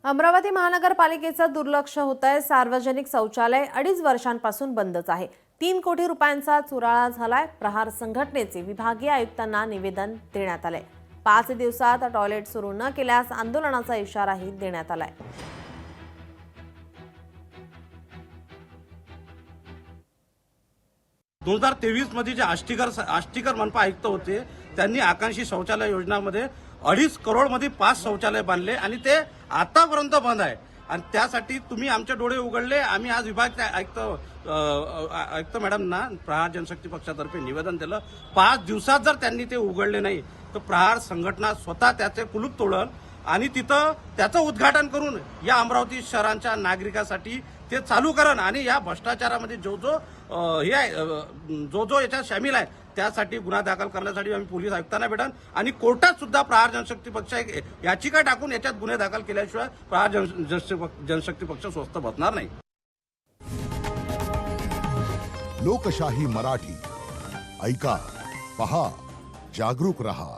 अमरावती महानगरपालिकेचं दुर्लक्ष होत आहे। सार्वजनिक शौचालय 2.5 वर्षांपासून बंदच आहे। 3 कोटी रुपयांचा चुराळा झालाय। प्रहार संघटनेचे विभागीय आयुक्तांना निवेदन देण्यात आले। 5 दिवसात टॉयलेट सुरू न केल्यास आंदोलनाचा इशाराही देण्यात आलाय। 2023 मध्ये जे आष्टीकर मनपा आयुक्त होते त्यांनी आकांक्षी शौचालय योजनामध्ये 2.5 करोड मध्ये 5 शौचालय बांधले आणि ते आतापर्यंत बंद आहे। आणि त्यासाठी तुम्ही आमचे डोळे उघडले। आम्ही आज विभाग आयुक्त मॅडमना प्रहार जनशक्ती पक्षातर्फे निवेदन दिलं। 5 दिवसात जर त्यांनी ते उघडले नाही तर प्रहार संघटना स्वतः त्याचे कुलूप तोडल आणि तिथं त्याचं उद्घाटन करून या अमरावती शहरांच्या नागरिकांसाठी ते चालू करण आणि या भ्रष्टाचारामध्ये जो याच्यात शामिल आहे त्यासाठी गुन्हा दाखल करण्यासाठी आम्ही पोलीस आयुक्तांना भेटन आणि कोर्टात सुद्धा प्रहार जनशक्ती पक्ष याचिका टाकून याच्यात गुन्हे दाखल केल्याशिवाय प्रहार जनशक्ती पक्ष स्वस्थ बसणार नाही। लोकशाही मराठी ऐका, पहा, जागरूक रहा।